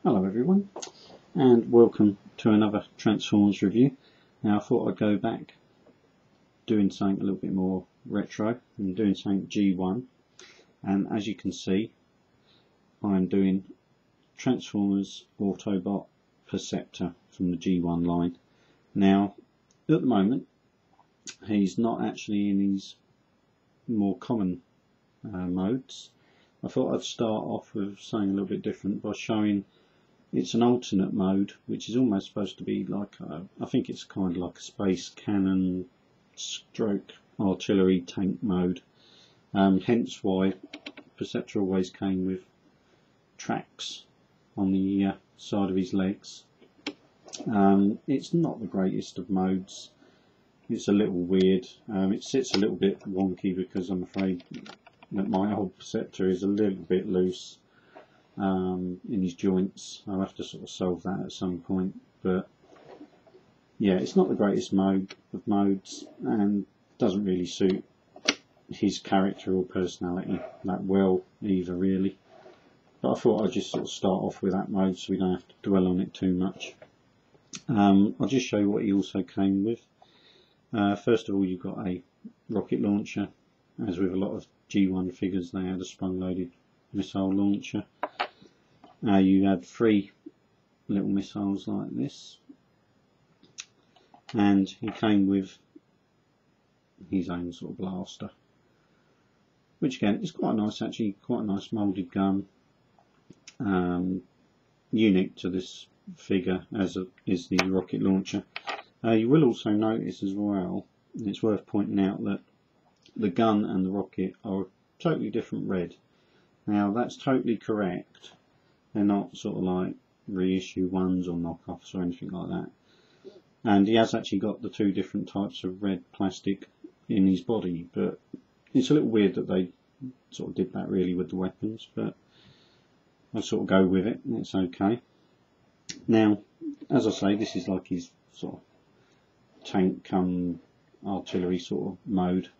Hello everyone, and welcome to another Transformers review. Now I thought I'd go back doing something a little bit more retro and doing something G1, and as you can see I'm doing Transformers Autobot Perceptor from the G1 line. Now at the moment he's not actually in his more common modes. I thought I'd start off with something a little bit different by showing it's an alternate mode, which is almost supposed to be like I think it's kind of like a space cannon stroke artillery tank mode. Hence why Perceptor always came with tracks on the side of his legs. It's not the greatest of modes. It's a little weird. It sits a little bit wonky because I'm afraid that my old Perceptor is a little bit loose in his joints. I'll have to sort of solve that at some point, but yeah, it's not the greatest mode of modes and doesn't really suit his character or personality that well either, really. But I thought I'd just sort of start off with that mode so we don't have to dwell on it too much. I'll just show you what he also came with. First of all, you've got a rocket launcher. As with a lot of G1 figures, they had a sprung-loaded missile launcher. You had 3 little missiles like this, and he came with his own sort of blaster, which again is quite nice, actually quite a nice moulded gun, unique to this figure as is the rocket launcher. You will also notice as well, and it's worth pointing out, that the gun and the rocket are a totally different red. Now that's totally correct. They're not sort of like reissue ones or knockoffs or anything like that. And he has actually got the 2 different types of red plastic in his body, but it's a little weird that they sort of did that really with the weapons, but I'll sort of go with it and it's okay. Now, as I say, this is like his sort of tank come artillery sort of mode.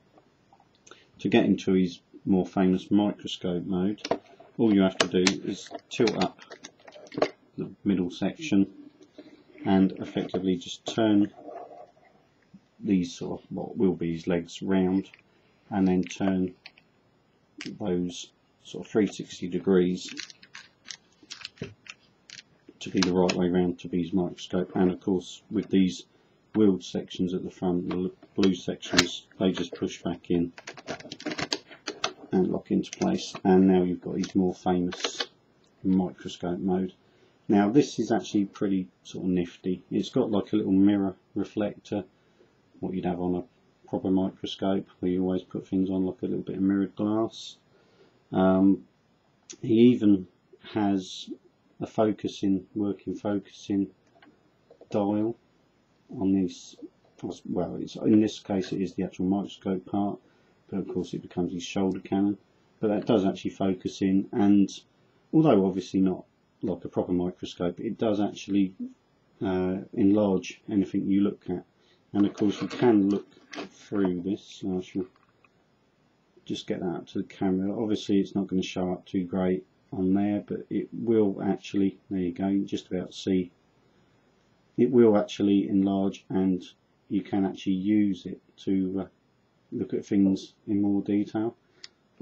To get into his more famous Microscope Mode, all you have to do is tilt up the middle section and effectively just turn these sort of what will be his legs round, and then turn those sort of 360 degrees to be the right way round to be his microscope. And of course with these wheeled sections at the front, the blue sections, they just push back in and lock into place, and now you've got his more famous Microscope Mode. Now this is actually pretty sort of nifty. It's got like a little mirror reflector, what you'd have on a proper microscope, where you always put things on like a little bit of mirrored glass. He even has a working focusing dial on this. Well, in this case it is the actual microscope part, but of course it becomes his shoulder cannon. But that does actually focus in, and although obviously not like a proper microscope, it does actually enlarge anything you look at. And of course you can look through this. I shall just get that up to the camera. Obviously it's not going to show up too great on there, but it will actually, there you go, you can just about see, it will actually enlarge, and you can actually use it to look at things in more detail.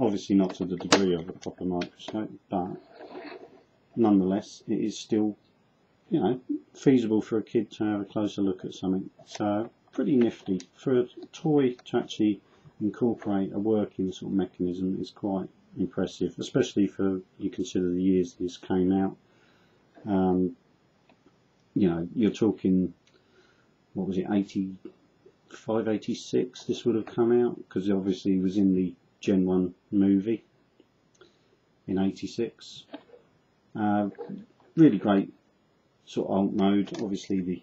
Obviously not to the degree of a proper microscope, but nonetheless it is still, you know, feasible for a kid to have a closer look at something. So pretty nifty. For a toy to actually incorporate a working sort of mechanism is quite impressive, especially for, you consider the years this came out. You know, you're talking, what was it, 85, 86 this would have come out, because obviously it was in the Gen 1 movie in 86. Really great sort of alt mode. Obviously the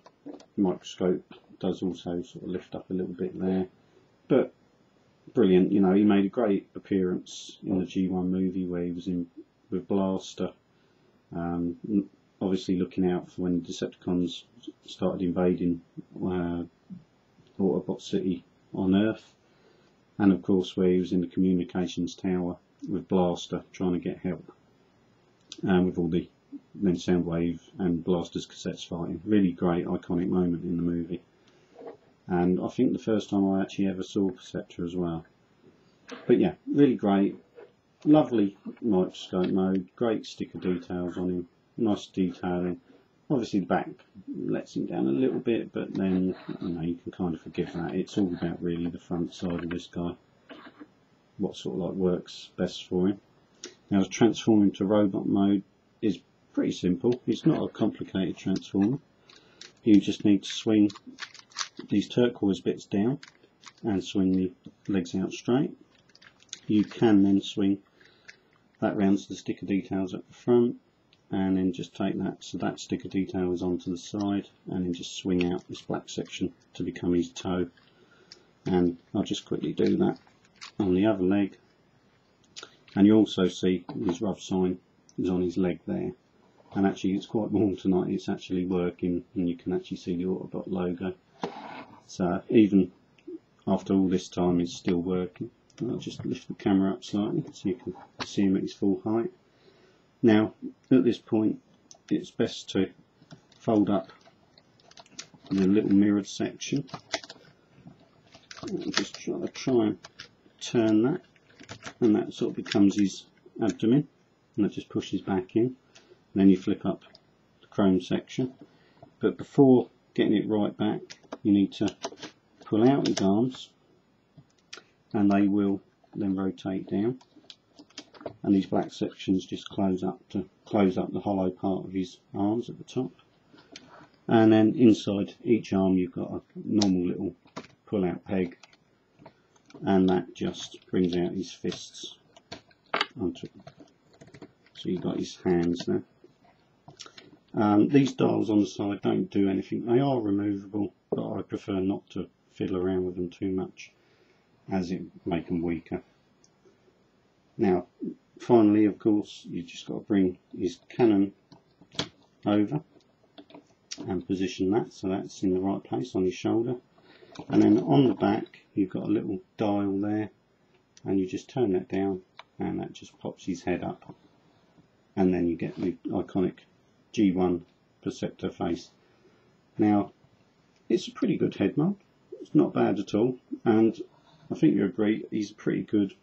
microscope does also sort of lift up a little bit there, but brilliant. You know, he made a great appearance in the G1 movie where he was in with Blaster, obviously looking out for when the Decepticons started invading Autobot City on Earth, and of course where he was in the communications tower with Blaster trying to get help with all the then Soundwave and Blaster's cassettes fighting. Really great, iconic moment in the movie. And I think the first time I actually ever saw Perceptor as well. But yeah, really great. Lovely microscope mode, great sticker details on him, nice detailing. Obviously the back lets him down a little bit, but then you can kind of forgive that. It's all about really the front side of this guy, what sort of like works best for him. Now to transform him to robot mode is pretty simple. It's not a complicated transformer. You just need to swing these turquoise bits down and swing the legs out straight. You can then swing that round to the sticker details at the front, and then just take that so that sticker detail is onto the side, and then just swing out this black section to become his toe. And I'll just quickly do that on the other leg, and you also see his rough sign is on his leg there. And actually it's quite warm tonight, it's actually working, and you can actually see the Autobot logo. So even after all this time it's still working. I'll just lift the camera up slightly so you can see him at his full height. Now at this point it's best to fold up the little mirrored section. I'll just try and turn that, and that sort of becomes his abdomen, and that just pushes back in. And then you flip up the chrome section, but before getting it right back you need to pull out his arms, and they will then rotate down, and these black sections just close up the hollow part of his arms at the top. And then inside each arm you've got a normal little pull out peg, and that just brings out his fists onto it. So you've got his hands there. These dials on the side don't do anything. They are removable, but I prefer not to fiddle around with them too much, as it make them weaker. Now finally, of course, you just got to bring his cannon over and position that so that's in the right place on his shoulder, and then on the back you've got a little dial there, and you just turn that down and that just pops his head up, and then you get the iconic G1 Perceptor face. Now it's a pretty good head mold, it's not bad at all, and I think you agree he's a pretty good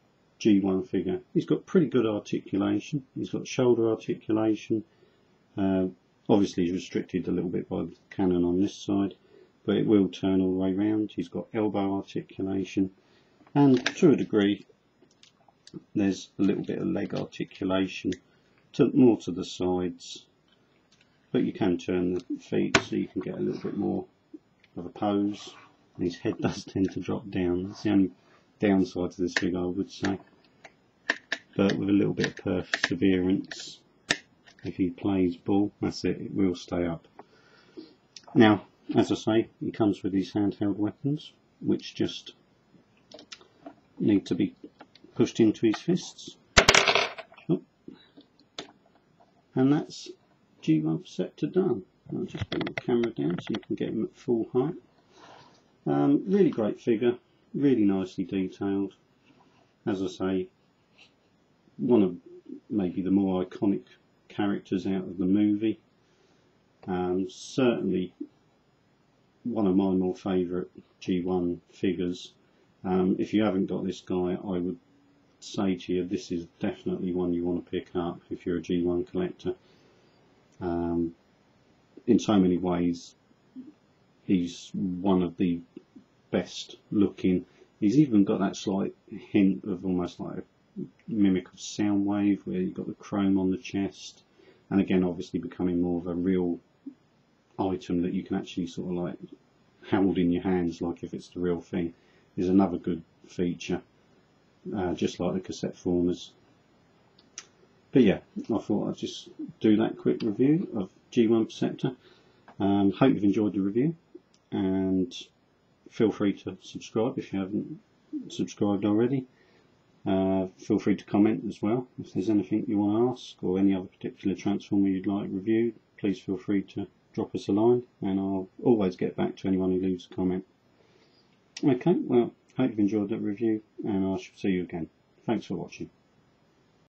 G1 figure. He's got pretty good articulation, he's got shoulder articulation. Obviously he's restricted a little bit by the cannon on this side, but it will turn all the way round. He's got elbow articulation, and to a degree there's a little bit of leg articulation, more to the sides, but you can turn the feet so you can get a little bit more of a pose. And his head does tend to drop down. That's the only downside to this figure, I would say, but with a little bit of perseverance, if he plays ball, that's it, it will stay up. Now as I say, he comes with these handheld weapons which just need to be pushed into his fists. Oh. And that's G1 Perceptor done. I'll just bring the camera down so you can get him at full height. Really great figure, really nicely detailed. As I say, one of maybe the more iconic characters out of the movie. Certainly one of my more favourite G1 figures. If you haven't got this guy, I would say to you, this is definitely one you want to pick up if you're a G1 collector. In so many ways, he's one of the best looking. He's even got that slight hint of almost like a mimic of Soundwave, where you've got the chrome on the chest, and again obviously becoming more of a real item that you can actually sort of like hold in your hands like if it's the real thing, is another good feature, just like the cassette formers. But yeah, I thought I'd just do that quick review of G1 Perceptor. Hope you've enjoyed the review, and feel free to subscribe if you haven't subscribed already. Feel free to comment as well if there's anything you want to ask, or any other particular transformer you'd like reviewed. Please feel free to drop us a line, and I'll always get back to anyone who leaves a comment. Okay, well, hope you've enjoyed that review, and I shall see you again. Thanks for watching.